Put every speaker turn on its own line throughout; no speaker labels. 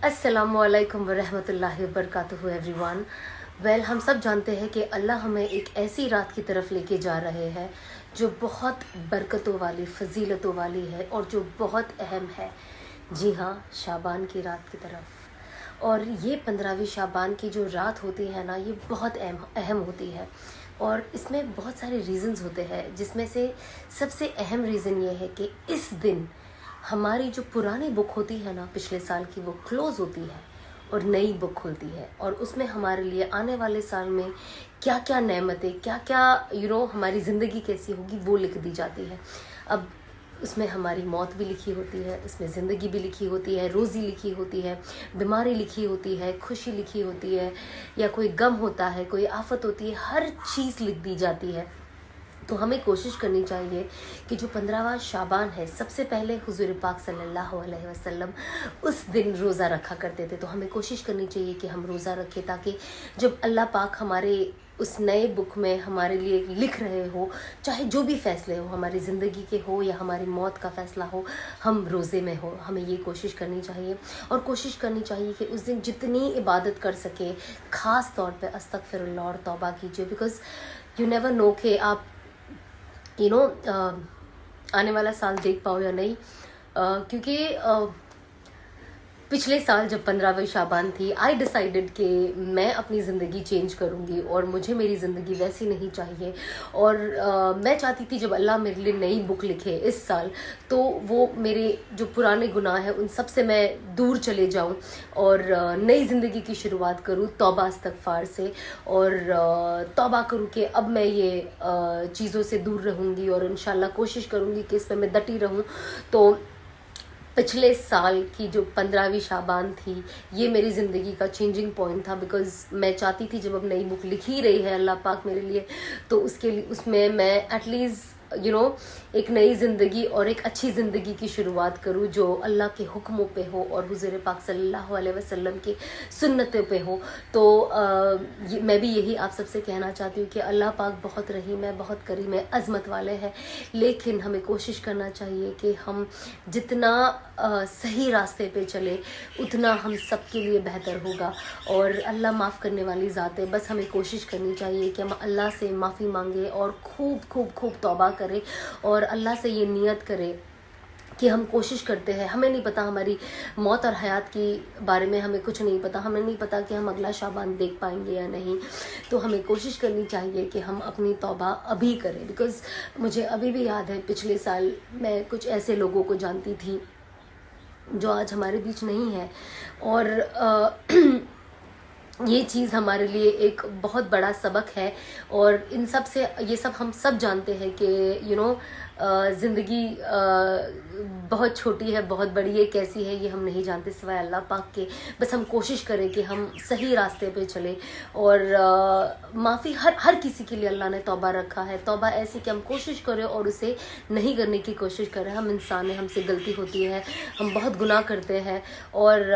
अस्सलामुअलैकुम वरहमतुल्लाहि वबरकातुहू everyone. Well, हम सब जानते हैं कि अल्लाह हमें एक ऐसी रात की तरफ लेके जा रहे हैं जो बहुत बरकतों वाली, फजीलतों वाली है और जो बहुत अहम है। जी हाँ, शाबान की रात की तरफ। और ये 15वीं शाबान की जो रात होती है ना, ये बहुत अहम होती है और इसमें बहुत सारे रीज़न्स होते हैं, जिसमें से सबसे अहम रीज़न ये है कि इस दिन हमारी जो पुरानी बुक होती है ना पिछले साल की, वो क्लोज़ होती है और नई बुक खुलती है और उसमें हमारे लिए आने वाले साल में क्या क्या नेमतें, क्या क्या हमारी ज़िंदगी कैसी होगी, वो लिख दी जाती है। अब उसमें हमारी मौत भी लिखी होती है, उसमें ज़िंदगी भी लिखी होती है, रोज़ी लिखी होती है, बीमारी लिखी होती है, खुशी लिखी होती है, या कोई गम होता है, कोई आफत होती है, हर चीज़ लिख दी जाती है। तो हमें कोशिश करनी चाहिए कि जो 15वां शाबान है, सबसे पहले हुजूर पाक सल्लल्लाहु अलैहि वसल्लम उस दिन रोज़ा रखा करते थे, तो हमें कोशिश करनी चाहिए कि हम रोज़ा रखें, ताकि जब अल्लाह पाक हमारे उस नए बुक में हमारे लिए लिख रहे हो, चाहे जो भी फ़ैसले हो, हमारी ज़िंदगी के हो या हमारी मौत का फ़ैसला हो, हम रोज़े में हो। हमें ये कोशिश करनी चाहिए और कोशिश करनी चाहिए कि उस दिन जितनी इबादत कर सके, ख़ास तौर पे अस्तगफिरुल्लाह और तौबा कीजिए, बिकॉज़ यू नेवर नो कि आप आने वाला साल देख पाओ या नहीं, क्योंकि पिछले साल जब 15वीं शाबान थी, आई डिसाइडेड कि मैं अपनी ज़िंदगी चेंज करूँगी और मुझे मेरी ज़िंदगी वैसी नहीं चाहिए। और मैं चाहती थी जब अल्लाह मेरे लिए नई बुक लिखे इस साल, तो वो मेरे जो पुराने गुनाह हैं उन सब से मैं दूर चले जाऊँ और नई ज़िंदगी की शुरुआत करूँ तौबा इस्तगफार से, और तौबा करूँ कि अब मैं ये चीज़ों से दूर रहूँगी और इंशाल्लाह कोशिश करूँगी कि इसमें मैं डटी रहूँ। तो पिछले साल की जो 15वीं शाबान थी, ये मेरी ज़िंदगी का चेंजिंग पॉइंट था, बिकॉज़ मैं चाहती थी जब अब नई बुक लिख ही रही है अल्लाह पाक मेरे लिए, तो उसके लिए उसमें मैं एटलीस्ट एक नई ज़िंदगी और एक अच्छी ज़िंदगी की शुरुआत करूँ जो अल्लाह के हुक्मों पे हो और हुज़ूर पाक सल्लल्लाहु अलैहि वसल्लम की सुन्नतों पे हो। तो मैं भी यही आप सबसे कहना चाहती हूँ कि अल्लाह पाक बहुत रहीम है, बहुत करीम है, अज़मत वाले हैं, लेकिन हमें कोशिश करना चाहिए कि हम जितना सही रास्ते पे चले उतना हम सब के लिए बेहतर होगा। और अल्लाह माफ़ करने वाली ज़ात है, बस हमें कोशिश करनी चाहिए कि हम अल्लाह से माफ़ी मांगे और खूब खूब खूब तौबा करें और अल्लाह से ये नियत करें कि हम कोशिश करते हैं। हमें नहीं पता, हमारी मौत और हयात के बारे में हमें कुछ नहीं पता, हमें नहीं पता कि हम अगला शाबान देख पाएंगे या नहीं, तो हमें कोशिश करनी चाहिए कि हम अपनी तौबा अभी करें। बिकॉज़ मुझे अभी भी याद है, पिछले साल मैं कुछ ऐसे लोगों को जानती थी जो आज हमारे बीच नहीं है, और ये चीज़ हमारे लिए एक बहुत बड़ा सबक है। और इन सब से ये सब हम सब जानते हैं कि ज़िंदगी बहुत छोटी है, बहुत बड़ी है, कैसी है ये हम नहीं जानते सिवाय अल्लाह पाक के। बस हम कोशिश करें कि हम सही रास्ते पे चलें। और माफ़ी हर किसी के लिए अल्लाह ने तौबा रखा है। तौबा ऐसी कि हम कोशिश करें और उसे नहीं करने की कोशिश करें। हम इंसान हैं, हमसे गलती होती है, हम बहुत गुनाह करते हैं और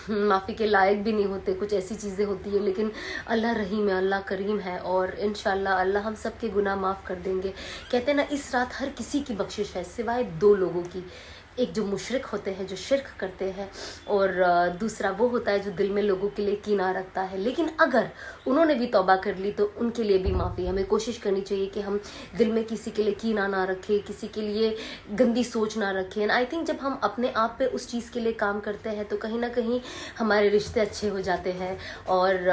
माफ़ी के लायक भी नहीं होते, कुछ ऐसी चीज़ें होती है, लेकिन अल्लाह रहीम है, अल्लाह करीम है और इंशाल्लाह अल्लाह हम सब के गुनाह माफ़ कर देंगे। कहते हैं ना, इस रात हर किसी की बख्शिश है सिवाय दो लोगों की। एक जो मुशरिक होते हैं, जो शिरक करते हैं, और दूसरा वो होता है जो दिल में लोगों के लिए कीना रखता है। लेकिन अगर उन्होंने भी तौबा कर ली तो उनके लिए भी माफ़ी। हमें कोशिश करनी चाहिए कि हम दिल में किसी के लिए कीना ना रखें, किसी के लिए गंदी सोच ना रखें। एंड आई थिंक जब हम अपने आप पे उस चीज़ के लिए काम करते हैं तो कहीं ना कहीं हमारे रिश्ते अच्छे हो जाते हैं और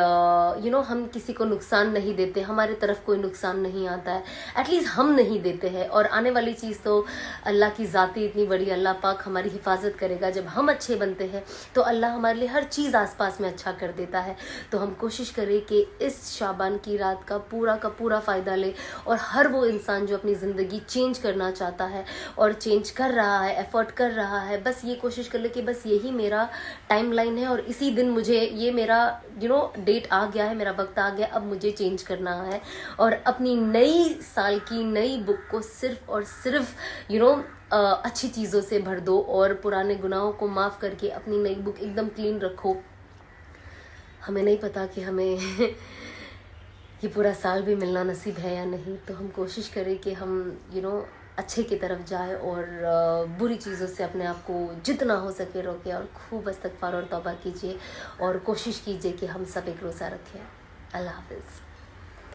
हम किसी को नुकसान नहीं देते, हमारे तरफ कोई नुकसान नहीं आता है, एटलीस्ट हम नहीं देते हैं। और आने वाली चीज़ तो अल्लाह की ज़ाती इतनी बड़ी, अल्लाह पाक हमारी हिफाजत करेगा। जब हम अच्छे बनते हैं तो अल्लाह हमारे लिए हर चीज़ आसपास में अच्छा कर देता है। तो हम कोशिश करें कि इस शाबान की रात का पूरा फ़ायदा ले, और हर वो इंसान जो अपनी ज़िंदगी चेंज करना चाहता है और चेंज कर रहा है, एफर्ट कर रहा है, बस ये कोशिश कर ले कि बस यही मेरा टाइम लाइन है और इसी दिन मुझे ये मेरा डेट आ गया है, मेरा वक्त आ गया, अब मुझे चेंज करना है। और अपनी नई साल की नई बुक को सिर्फ और सिर्फ अच्छी चीज़ों से भर दो और पुराने गुनाहों को माफ़ करके अपनी नई बुक एकदम क्लीन रखो। हमें नहीं पता कि हमें ये पूरा साल भी मिलना नसीब है या नहीं, तो हम कोशिश करें कि हम اچھے کی طرف جائے اور بری چیزوں سے اپنے آپ کو جتنا ہو سکے روکے اور خوب استغفار اور توبہ کیجیے اور کوشش کیجیے کہ ہم سب ایک روزہ رکھیں. اللہ حافظ.